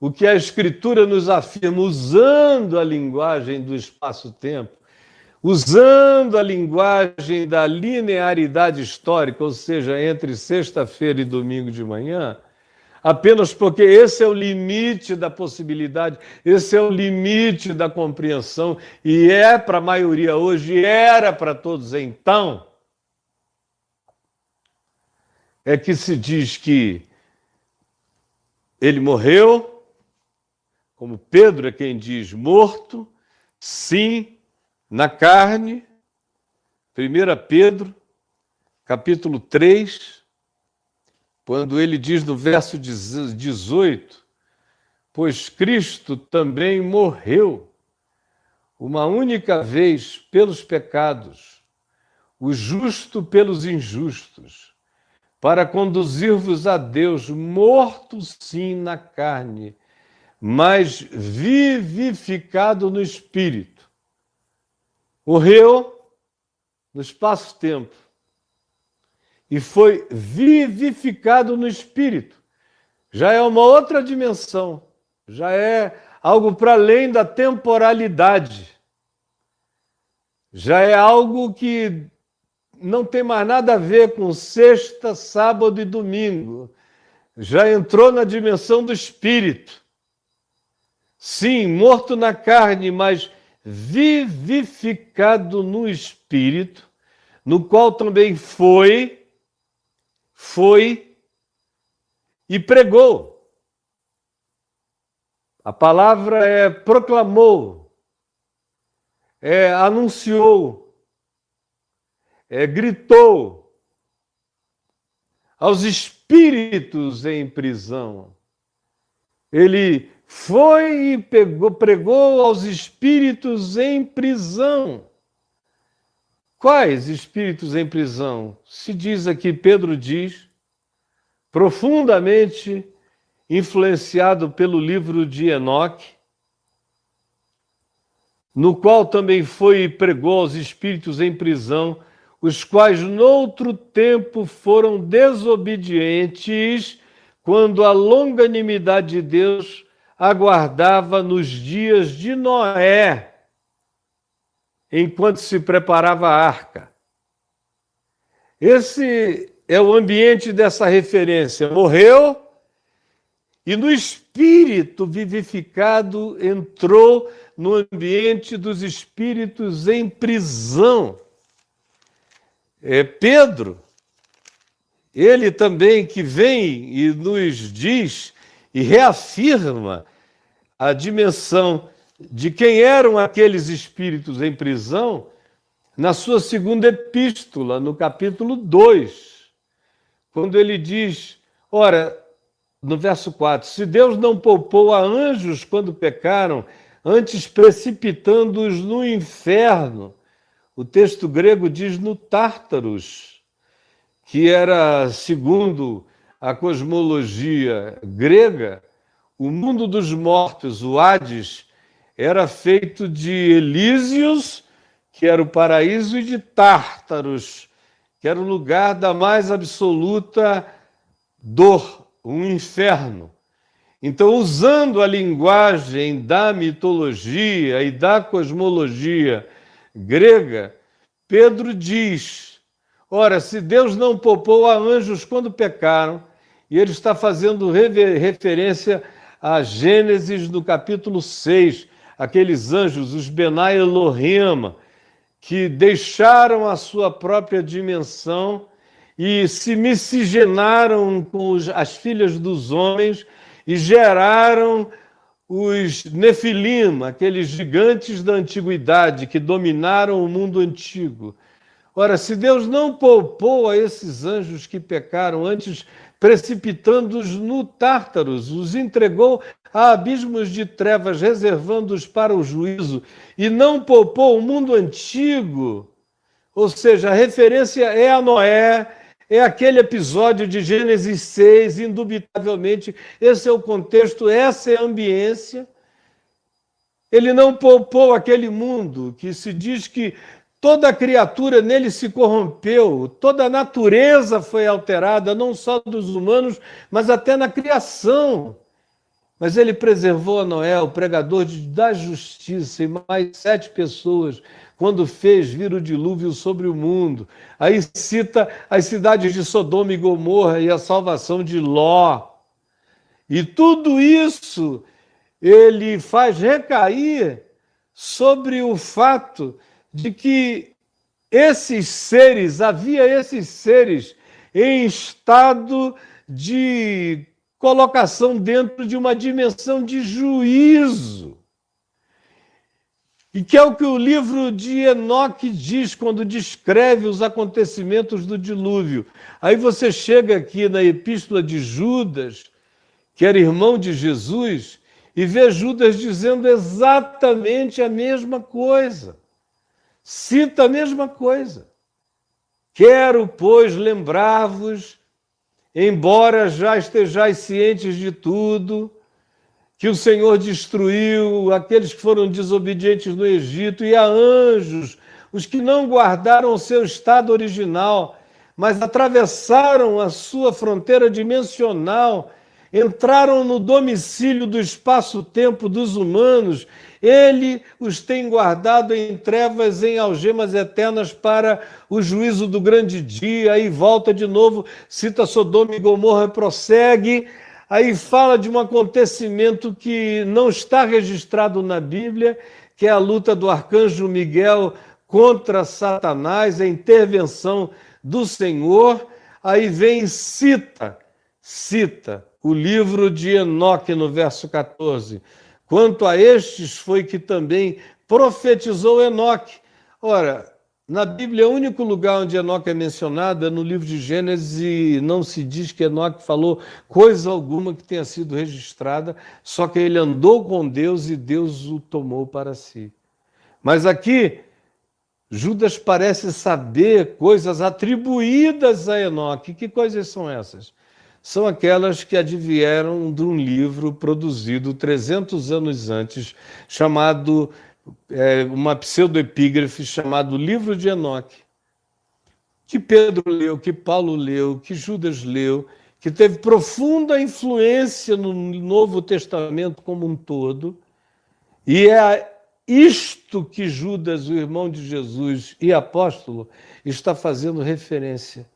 o que a Escritura nos afirma, usando a linguagem do espaço-tempo, usando a linguagem da linearidade histórica, ou seja, entre sexta-feira e domingo de manhã, apenas porque esse é o limite da possibilidade, esse é o limite da compreensão, e é para a maioria hoje, era para todos então, é que se diz que ele morreu, como Pedro é quem diz, morto, sim, na carne. 1 Pedro, capítulo 3, quando ele diz no verso 18, pois Cristo também morreu uma única vez pelos pecados, o justo pelos injustos, para conduzir-vos a Deus, morto sim na carne, mas vivificado no Espírito. Morreu no espaço-tempo e foi vivificado no Espírito. Já é uma outra dimensão, já é algo para além da temporalidade. Já é algo que não tem mais nada a ver com sexta, sábado e domingo. Já entrou na dimensão do Espírito. Sim, morto na carne, mas vivificado no Espírito, no qual também foi e pregou. A palavra é proclamou, é anunciou, é gritou aos espíritos em prisão. Ele foi e pregou aos espíritos em prisão. Quais espíritos em prisão? Se diz aqui, Pedro diz, profundamente influenciado pelo livro de Enoque, no qual também foi e pregou aos espíritos em prisão, os quais noutro tempo foram desobedientes, quando a longanimidade de Deus aguardava nos dias de Noé, enquanto se preparava a arca. Esse é o ambiente dessa referência. Morreu e no espírito vivificado entrou no ambiente dos espíritos em prisão. Pedro, ele também que vem e nos diz e reafirma a dimensão de quem eram aqueles espíritos em prisão na sua segunda epístola, no capítulo 2, quando ele diz, ora, no verso 4, se Deus não poupou a anjos quando pecaram, antes precipitando-os no inferno, o texto grego diz no Tártaros, que era, segundo a cosmologia grega, o mundo dos mortos, o Hades, era feito de Elísios, que era o paraíso, e de Tártaros, que era o lugar da mais absoluta dor, um inferno. Então, usando a linguagem da mitologia e da cosmologia grega, Pedro diz, ora, se Deus não poupou a anjos quando pecaram, e ele está fazendo referência a Gênesis no capítulo 6, aqueles anjos, os Benai Elohim, que deixaram a sua própria dimensão e se miscigenaram com as filhas dos homens e geraram os Nefilim, aqueles gigantes da antiguidade que dominaram o mundo antigo. Ora, se Deus não poupou a esses anjos que pecaram, antes precipitando-os no Tártaros, os entregou a abismos de trevas, reservando-os para o juízo, e não poupou o mundo antigo, ou seja, a referência é a Noé, é aquele episódio de Gênesis 6, indubitavelmente, esse é o contexto, essa é a ambiência. Ele não poupou aquele mundo que se diz que toda a criatura nele se corrompeu, toda a natureza foi alterada, não só dos humanos, mas até na criação. Mas ele preservou a Noé, o pregador da justiça, e mais 7 pessoas, quando fez vir o dilúvio sobre o mundo. Aí cita as cidades de Sodoma e Gomorra e a salvação de Ló. E tudo isso ele faz recair sobre o fato de que havia esses seres em estado de colocação dentro de uma dimensão de juízo. E que é o que o livro de Enoque diz quando descreve os acontecimentos do dilúvio. Aí você chega aqui na epístola de Judas, que era irmão de Jesus, e vê Judas dizendo exatamente a mesma coisa. Cita a mesma coisa. Quero, pois, lembrar-vos, embora já estejais cientes de tudo, que o Senhor destruiu aqueles que foram desobedientes no Egito, e a anjos, os que não guardaram o seu estado original, mas atravessaram a sua fronteira dimensional, entraram no domicílio do espaço-tempo dos humanos. Ele os tem guardado em trevas, em algemas eternas para o juízo do grande dia. Aí volta de novo, cita Sodoma e Gomorra, prossegue. Aí fala de um acontecimento que não está registrado na Bíblia, que é a luta do arcanjo Miguel contra Satanás, a intervenção do Senhor. Aí vem e cita o livro de Enoque no verso 14. Quanto a estes foi que também profetizou Enoque. Ora, na Bíblia, o único lugar onde Enoque é mencionado é no livro de Gênesis, e não se diz que Enoque falou coisa alguma que tenha sido registrada, só que ele andou com Deus e Deus o tomou para si. Mas aqui, Judas parece saber coisas atribuídas a Enoque. Que coisas são essas? São aquelas que advieram de um livro produzido 300 anos antes, chamado, uma pseudoepígrafe chamado Livro de Enoque, que Pedro leu, que Paulo leu, que Judas leu, que teve profunda influência no Novo Testamento como um todo, e é isto que Judas, o irmão de Jesus e apóstolo, está fazendo referência.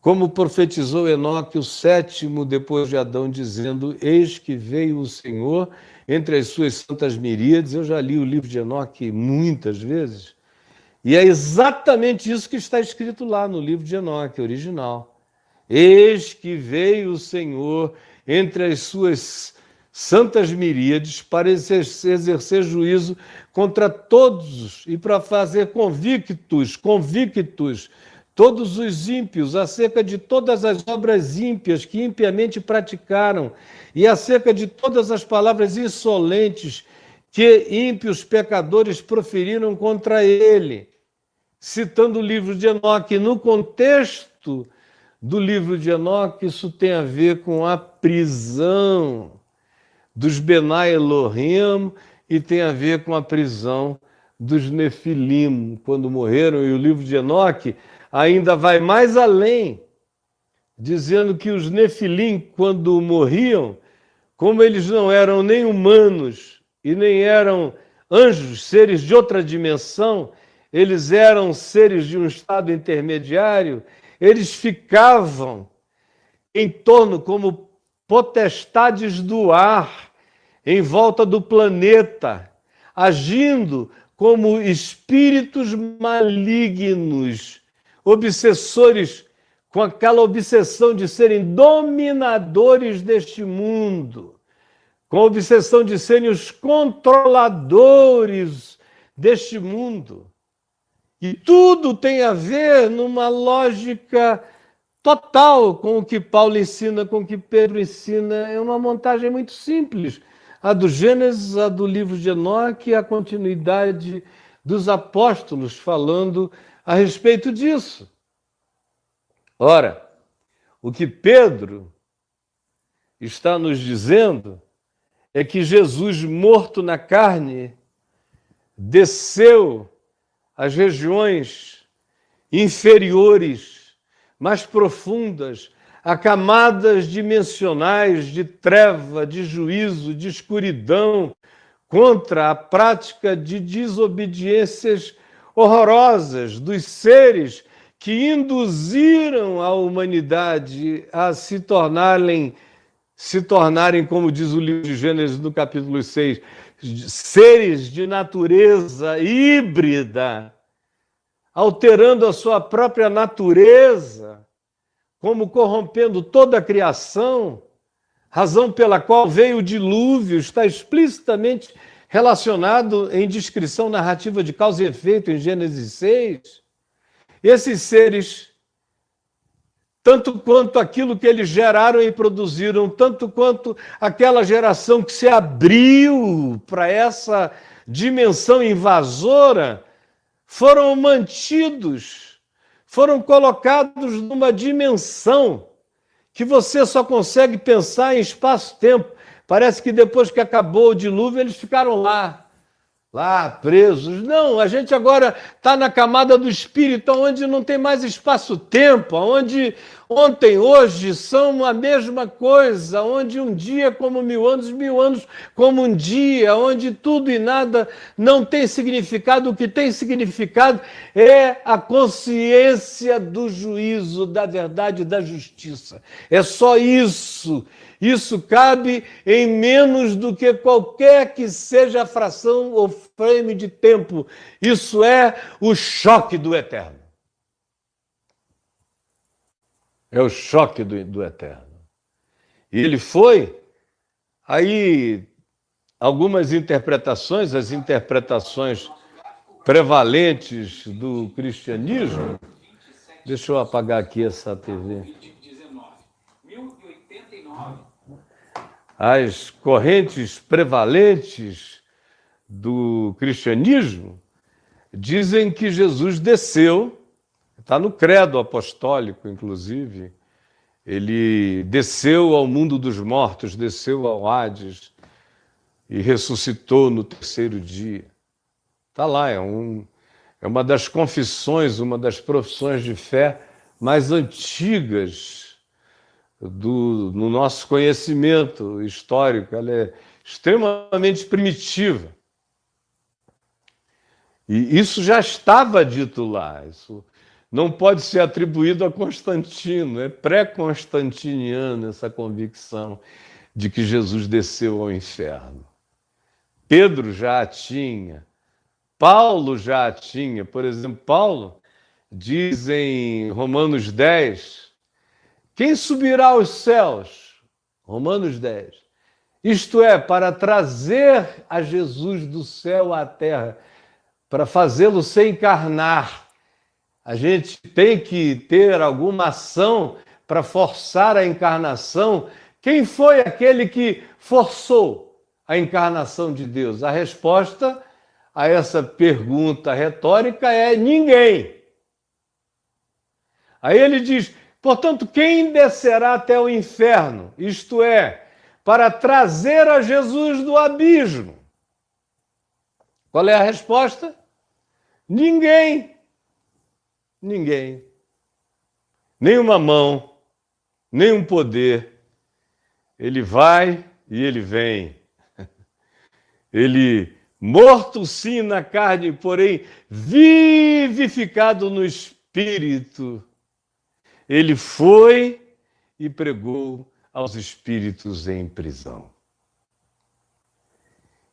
Como profetizou Enoque, o 7º depois de Adão, dizendo: eis que veio o Senhor entre as suas santas miríades. Eu já li o livro de Enoque muitas vezes, e é exatamente isso que está escrito lá no livro de Enoque, original. Eis que veio o Senhor entre as suas santas miríades para exercer juízo contra todos e para fazer convictos todos os ímpios, acerca de todas as obras ímpias que impiamente praticaram, e acerca de todas as palavras insolentes que ímpios pecadores proferiram contra ele. Citando o livro de Enoque. No contexto do livro de Enoque, isso tem a ver com a prisão dos Benai Elohim e tem a ver com a prisão dos Nefilim, quando morreram. E o livro de Enoque ainda vai mais além, dizendo que os Nefilim, quando morriam, como eles não eram nem humanos e nem eram anjos, seres de outra dimensão, eles eram seres de um estado intermediário, eles ficavam em torno como potestades do ar, em volta do planeta, agindo como espíritos malignos, obsessores, com aquela obsessão de serem dominadores deste mundo, com a obsessão de serem os controladores deste mundo. E tudo tem a ver numa lógica total com o que Paulo ensina, com o que Pedro ensina. É uma montagem muito simples. A do Gênesis, a do livro de Enoque, a continuidade dos apóstolos falando a respeito disso. Ora, o que Pedro está nos dizendo é que Jesus, morto na carne, desceu às regiões inferiores, mais profundas, a camadas dimensionais de treva, de juízo, de escuridão, contra a prática de desobediências horrorosas dos seres que induziram a humanidade a se tornarem, como diz o livro de Gênesis no capítulo 6, seres de natureza híbrida, alterando a sua própria natureza, como corrompendo toda a criação, razão pela qual veio o dilúvio, está explicitamente relacionado em descrição narrativa de causa e efeito em Gênesis 6. Esses seres, tanto quanto aquilo que eles geraram e produziram, tanto quanto aquela geração que se abriu para essa dimensão invasora, foram mantidos, foram colocados numa dimensão que você só consegue pensar em espaço-tempo. Parece que depois que acabou o dilúvio, eles ficaram lá presos. Não, a gente agora está na camada do espírito, onde não tem mais espaço-tempo, onde ontem, hoje são a mesma coisa, onde um dia como 1000 anos como um dia, onde tudo e nada não tem significado. O que tem significado é a consciência do juízo, da verdade e da justiça. É só isso. Isso cabe em menos do que qualquer que seja a fração ou frame de tempo. Isso é o choque do eterno. É o choque do eterno. E ele foi, aí, algumas interpretações, as interpretações prevalentes do cristianismo. Deixa eu apagar aqui essa TV. As correntes prevalentes do cristianismo dizem que Jesus desceu, está no credo apostólico, inclusive, ele desceu ao mundo dos mortos, desceu ao Hades e ressuscitou no 3º dia. Está lá, é uma das confissões, uma das profissões de fé mais antigas no nosso conhecimento histórico. Ela é extremamente primitiva. E isso já estava dito lá. Isso não pode ser atribuído a Constantino. É pré-constantiniana essa convicção de que Jesus desceu ao inferno. Pedro já a tinha. Paulo já a tinha. Por exemplo, Paulo diz em Romanos 10... Quem subirá aos céus? Romanos 10. Isto é, para trazer a Jesus do céu à terra, para fazê-lo se encarnar. A gente tem que ter alguma ação para forçar a encarnação. Quem foi aquele que forçou a encarnação de Deus? A resposta a essa pergunta retórica é ninguém. Aí ele diz: portanto, quem descerá até o inferno? Isto é, para trazer a Jesus do abismo. Qual é a resposta? Ninguém. Ninguém. Nenhuma mão, nenhum poder. Ele vai e ele vem. Ele, morto sim na carne, porém vivificado no espírito. Ele foi e pregou aos espíritos em prisão.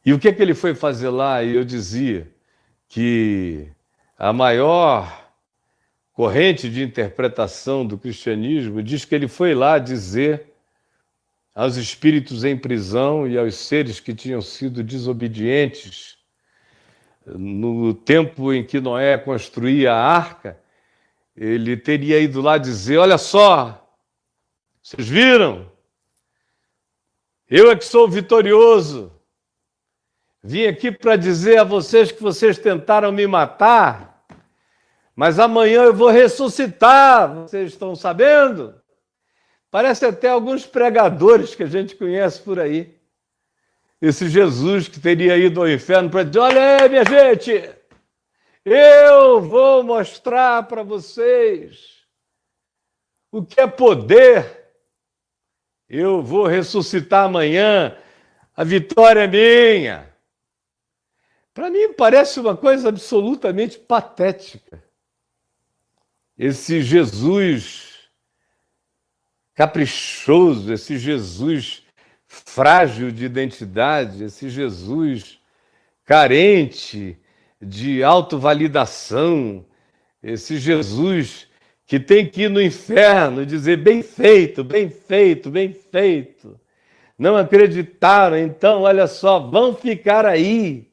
E o que é que ele foi fazer lá? E eu dizia que a maior corrente de interpretação do cristianismo diz que ele foi lá dizer aos espíritos em prisão e aos seres que tinham sido desobedientes no tempo em que Noé construía a arca. Ele teria ido lá dizer: olha só, vocês viram? Eu é que sou vitorioso. Vim aqui para dizer a vocês que vocês tentaram me matar, mas amanhã eu vou ressuscitar. Vocês estão sabendo? Parece até alguns pregadores que a gente conhece por aí. Esse Jesus que teria ido ao inferno para dizer: olha aí, minha gente, eu vou mostrar para vocês o que é poder, eu vou ressuscitar amanhã, a vitória é minha. Para mim parece uma coisa absolutamente patética. Esse Jesus caprichoso, esse Jesus frágil de identidade, esse Jesus carente de autovalidação, esse Jesus que tem que ir no inferno e dizer bem feito, bem feito, bem feito. Não acreditaram, então, olha só, vão ficar aí.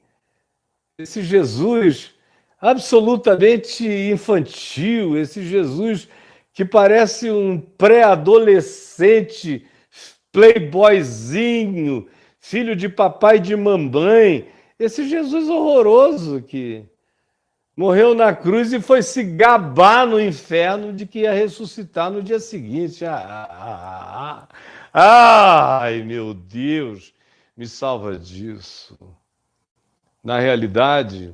Esse Jesus absolutamente infantil, esse Jesus que parece um pré-adolescente, playboyzinho, filho de papai e de mamãe, esse Jesus horroroso que morreu na cruz e foi se gabar no inferno de que ia ressuscitar no dia seguinte. Ai, meu Deus, me salva disso. Na realidade,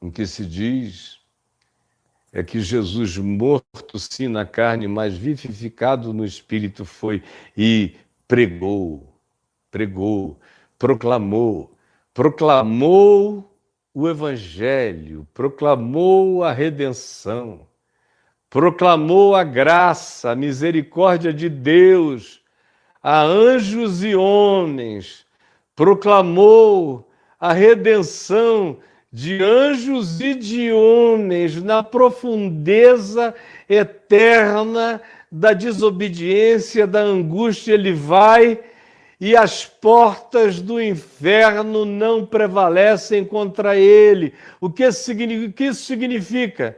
o que se diz é que Jesus, morto sim na carne, mas vivificado no Espírito, foi e pregou, proclamou o Evangelho, proclamou a redenção, proclamou a graça, a misericórdia de Deus a anjos e homens, proclamou a redenção de anjos e de homens na profundeza eterna da desobediência, da angústia. Ele vai e as portas do inferno não prevalecem contra ele. O que isso significa?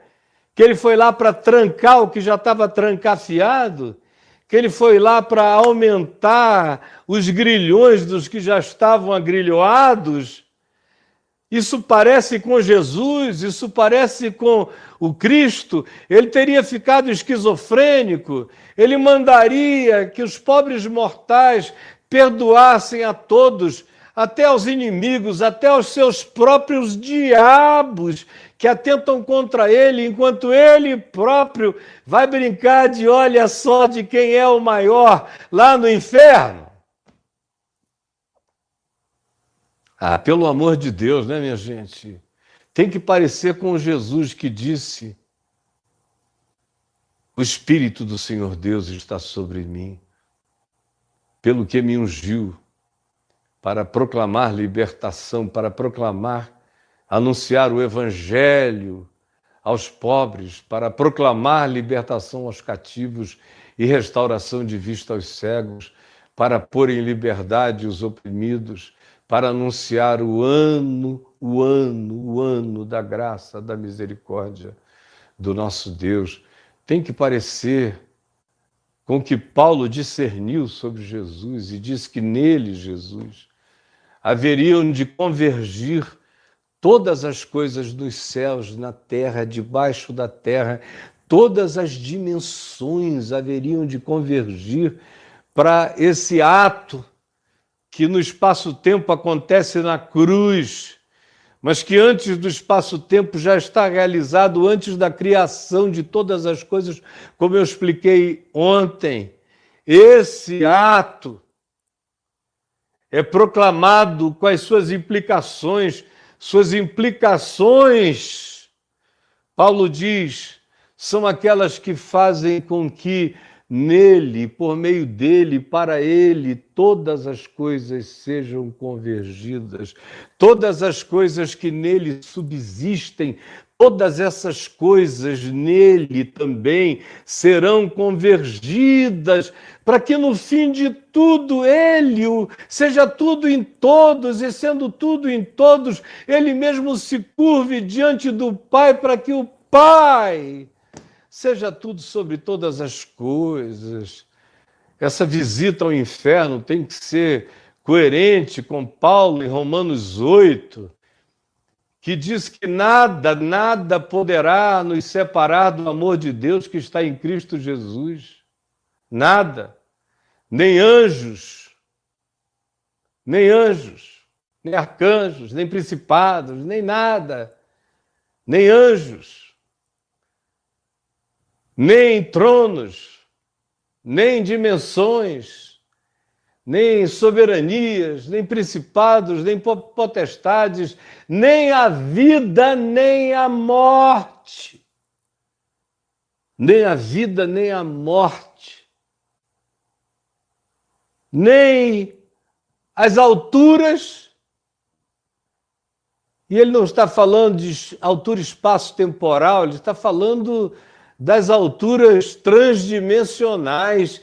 Que ele foi lá para trancar o que já estava trancafiado? Que ele foi lá para aumentar os grilhões dos que já estavam agrilhoados? Isso parece com Jesus, isso parece com o Cristo. Ele teria ficado esquizofrênico, ele mandaria que os pobres mortais perdoassem a todos, até aos inimigos, até aos seus próprios diabos que atentam contra ele, enquanto ele próprio vai brincar de olha só de quem é o maior lá no inferno. Ah, pelo amor de Deus, né, minha gente? Tem que parecer com Jesus que disse: o Espírito do Senhor Deus está sobre mim, pelo que me ungiu para proclamar libertação, para proclamar, anunciar o Evangelho aos pobres, para proclamar libertação aos cativos e restauração de vista aos cegos, para pôr em liberdade os oprimidos, para anunciar o ano da graça, da misericórdia do nosso Deus. Tem que parecer com que Paulo discerniu sobre Jesus e disse que nele, Jesus, haveriam de convergir todas as coisas dos céus, na terra, debaixo da terra, todas as dimensões haveriam de convergir para esse ato que no espaço-tempo acontece na cruz, mas que antes do espaço-tempo já está realizado, antes da criação de todas as coisas, como eu expliquei ontem. Esse ato é proclamado com as suas implicações. Paulo diz, são aquelas que fazem com que nele, por meio dele, para ele, todas as coisas sejam convergidas, todas as coisas que nele subsistem, todas essas coisas nele também serão convergidas, para que no fim de tudo ele seja tudo em todos, e sendo tudo em todos, ele mesmo se curve diante do Pai, para que o Pai seja tudo sobre todas as coisas. Essa visita ao inferno tem que ser coerente com Paulo em Romanos 8, que diz que nada poderá nos separar do amor de Deus que está em Cristo Jesus. Nada. Nem anjos, nem arcanjos, nem principados, nem nada. Nem anjos, nem tronos, nem dimensões, nem soberanias, nem principados, nem potestades, nem a vida, nem a morte. Nem a vida, nem a morte. Nem as alturas. E ele não está falando de altura espaço-temporal, ele está falando das alturas transdimensionais,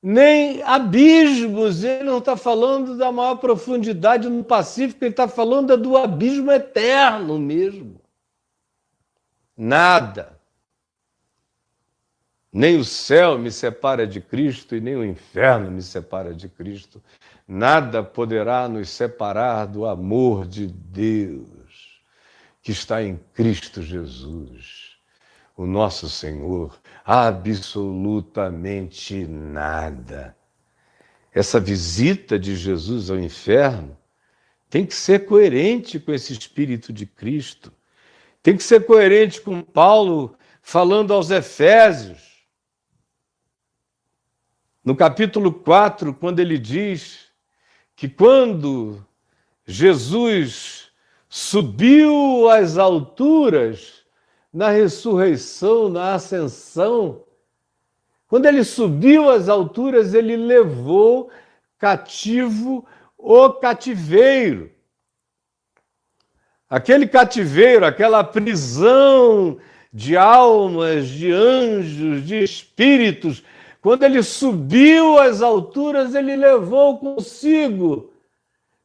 nem abismos, ele não está falando da maior profundidade no Pacífico, ele está falando do abismo eterno mesmo. Nada. Nem o céu me separa de Cristo e nem o inferno me separa de Cristo. Nada poderá nos separar do amor de Deus que está em Cristo Jesus, o nosso Senhor. Absolutamente nada. Essa visita de Jesus ao inferno tem que ser coerente com esse Espírito de Cristo. Tem que ser coerente com Paulo falando aos Efésios. No capítulo 4, quando ele diz que quando Jesus subiu às alturas, na ressurreição, na ascensão, quando ele subiu às alturas, ele levou cativo o cativeiro. Aquele cativeiro, aquela prisão de almas, de anjos, de espíritos, quando ele subiu às alturas, ele levou consigo,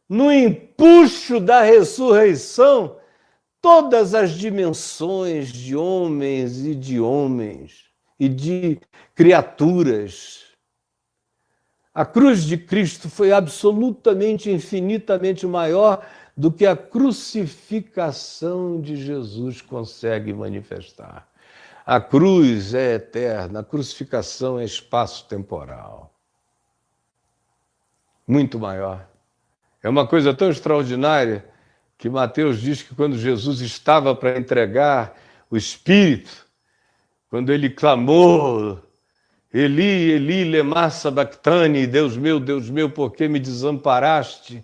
no empuxo da ressurreição, todas as dimensões de homens e de criaturas. A cruz de Cristo foi absolutamente, infinitamente maior do que a crucificação de Jesus consegue manifestar. A cruz é eterna, a crucificação é espaço-temporal. Muito maior. É uma coisa tão extraordinária que Mateus diz que quando Jesus estava para entregar o Espírito, quando ele clamou, Eli, Eli, lema sabachthani, Deus meu, por que me desamparaste?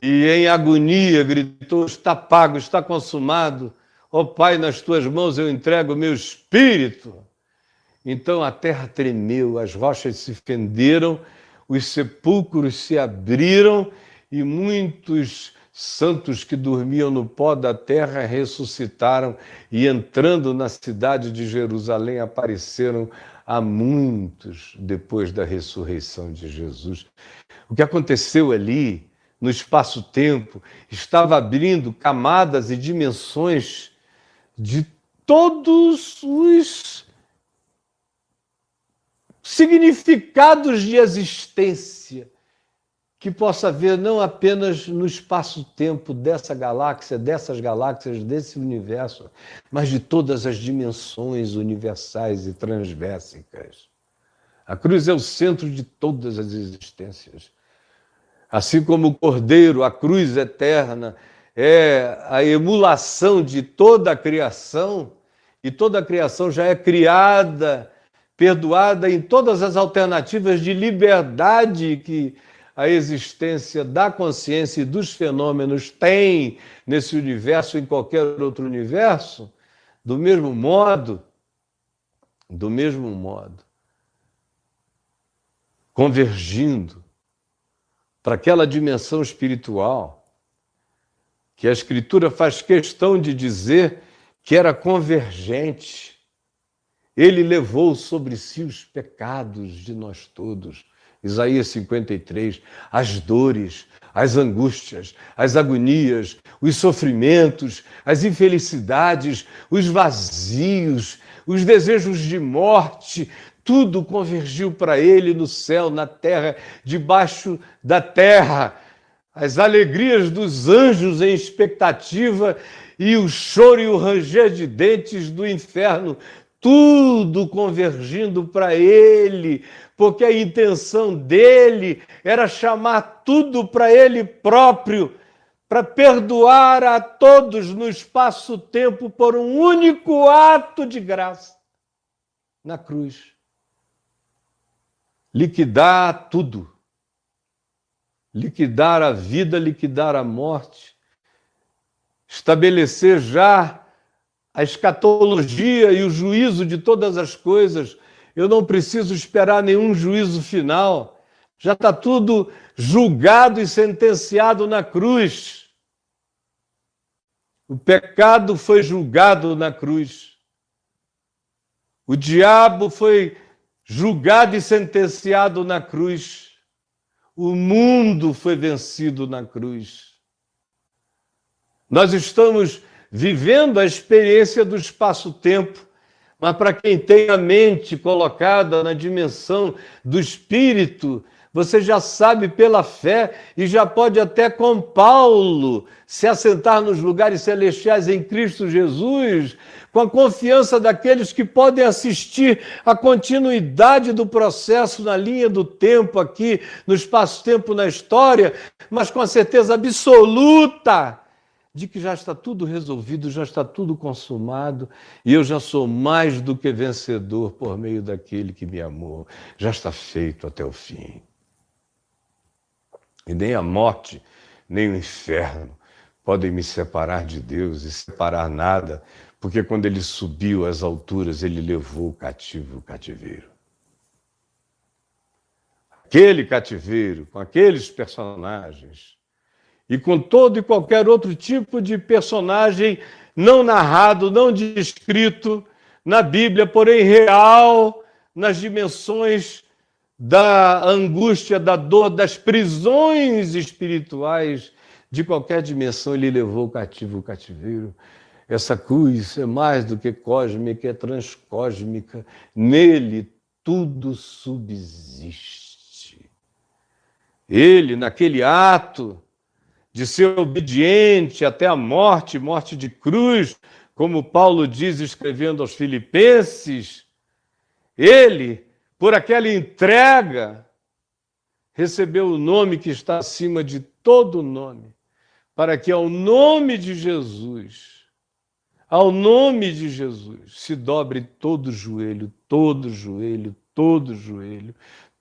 E em agonia gritou, está pago, está consumado. Ó Pai, nas tuas mãos eu entrego o meu espírito. Então a terra tremeu, as rochas se fenderam, os sepulcros se abriram e muitos santos que dormiam no pó da terra ressuscitaram e, entrando na cidade de Jerusalém, apareceram a muitos depois da ressurreição de Jesus. O que aconteceu ali, no espaço-tempo, estava abrindo camadas e dimensões de todos os significados de existência que possa haver não apenas no espaço-tempo dessa galáxia, dessas galáxias, desse universo, mas de todas as dimensões universais e transversicas. A cruz é o centro de todas as existências. Assim como o Cordeiro, a cruz eterna, é a emulação de toda a criação, e toda a criação já é criada, perdoada em todas as alternativas de liberdade que a existência da consciência e dos fenômenos tem nesse universo, em qualquer outro universo, do mesmo modo, convergindo para aquela dimensão espiritual que a Escritura faz questão de dizer que era convergente. Ele levou sobre si os pecados de nós todos. Isaías 53, as dores, as angústias, as agonias, os sofrimentos, as infelicidades, os vazios, os desejos de morte, tudo convergiu para ele no céu, na terra, debaixo da terra. As alegrias dos anjos em expectativa e o choro e o ranger de dentes do inferno, tudo convergindo para ele, porque a intenção dele era chamar tudo para ele próprio, para perdoar a todos no espaço-tempo por um único ato de graça, na cruz. liquidar tudo. Liquidar a vida, liquidar a morte. Estabelecer já a escatologia e o juízo de todas as coisas. Eu não preciso esperar nenhum juízo final. Já está tudo julgado e sentenciado na cruz. O pecado foi julgado na cruz. O diabo foi julgado e sentenciado na cruz. O mundo foi vencido na cruz. Nós estamos vivendo a experiência do espaço-tempo, mas para quem tem a mente colocada na dimensão do Espírito, você já sabe pela fé e já pode até com Paulo se assentar nos lugares celestiais em Cristo Jesus, com a confiança daqueles que podem assistir a continuidade do processo na linha do tempo aqui, no espaço-tempo na história, mas com a certeza absoluta de que já está tudo resolvido, já está tudo consumado, e eu já sou mais do que vencedor por meio daquele que me amou. Já está feito até o fim. E nem a morte, nem o inferno podem me separar de Deus e separar nada, porque quando ele subiu às alturas, ele levou o cativo o cativeiro. Aquele cativeiro, com aqueles personagens, e com todo e qualquer outro tipo de personagem não narrado, não descrito na Bíblia, porém real, nas dimensões da angústia, da dor, das prisões espirituais de qualquer dimensão, ele levou o cativo o cativeiro. Essa cruz é mais do que cósmica, é transcósmica. Nele tudo subsiste. Ele, naquele ato de ser obediente até a morte, morte de cruz, como Paulo diz escrevendo aos Filipenses, ele, por aquela entrega, recebeu o nome que está acima de todo nome, para que ao nome de Jesus, se dobre todo joelho, todo joelho, todo joelho,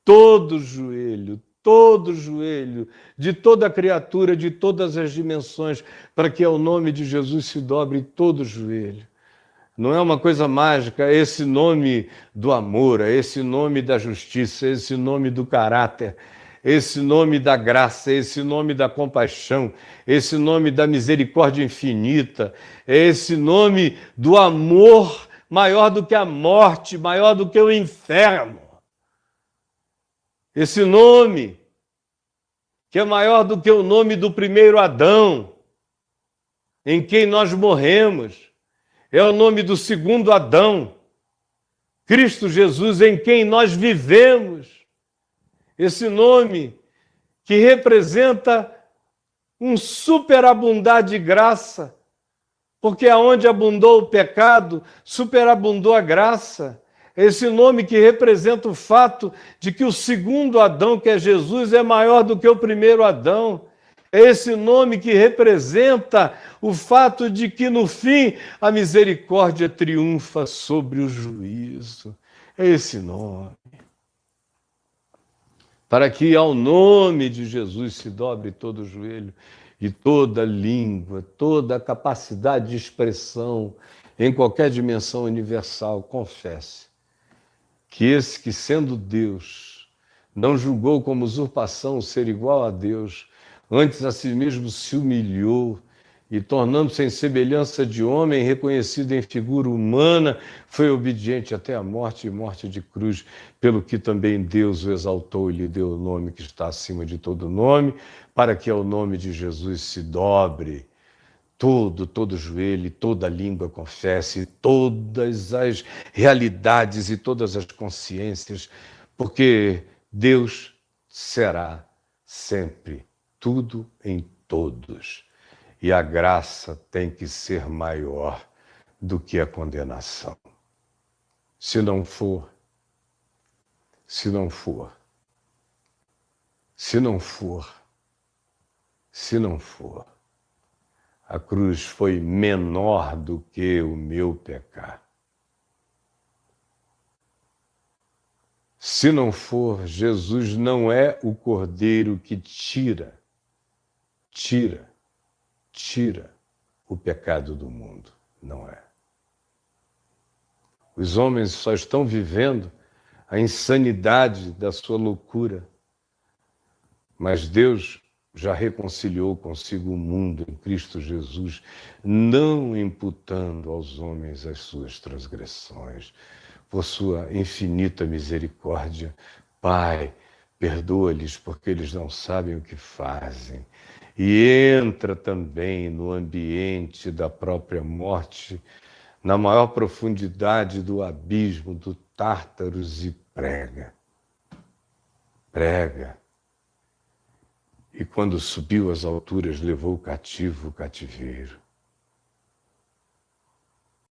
todo joelho, todo joelho, de toda criatura, de todas as dimensões, para que ao nome de Jesus se dobre todo joelho. Não é uma coisa mágica, é esse nome do amor, é esse nome da justiça, é esse nome do caráter, é esse nome da graça, é esse nome da compaixão, é esse nome da misericórdia infinita, é esse nome do amor maior do que a morte, maior do que o inferno. Esse nome que é maior do que o nome do primeiro Adão, em quem nós morremos. É o nome do segundo Adão, Cristo Jesus, em quem nós vivemos. Esse nome que representa um superabundar de graça, porque aonde abundou o pecado, superabundou a graça. Esse nome que representa o fato de que o segundo Adão, que é Jesus, é maior do que o primeiro Adão. É esse nome que representa o fato de que, no fim, a misericórdia triunfa sobre o juízo. É esse nome. Para que ao nome de Jesus se dobre todo o joelho e toda língua, toda a capacidade de expressão em qualquer dimensão universal confesse que esse que, sendo Deus, não julgou como usurpação o ser igual a Deus, antes a si mesmo se humilhou e, tornando-se em semelhança de homem, reconhecido em figura humana, foi obediente até a morte e morte de cruz, pelo que também Deus o exaltou e lhe deu o nome que está acima de todo nome, para que ao nome de Jesus se dobre todo joelho, toda língua confesse, todas as realidades e todas as consciências, porque Deus será sempre tudo em todos. E a graça tem que ser maior do que a condenação. Se não for, a cruz foi menor do que o meu pecado. Se não for, Jesus não é o Cordeiro que tira o pecado do mundo. Não é. Os homens só estão vivendo a insanidade da sua loucura, mas Deus já reconciliou consigo o mundo em Cristo Jesus, não imputando aos homens as suas transgressões. Por sua infinita misericórdia, Pai, perdoa-lhes porque eles não sabem o que fazem. E entra também no ambiente da própria morte, na maior profundidade do abismo do Tártaros e prega. E quando subiu às alturas, levou cativo o cativeiro.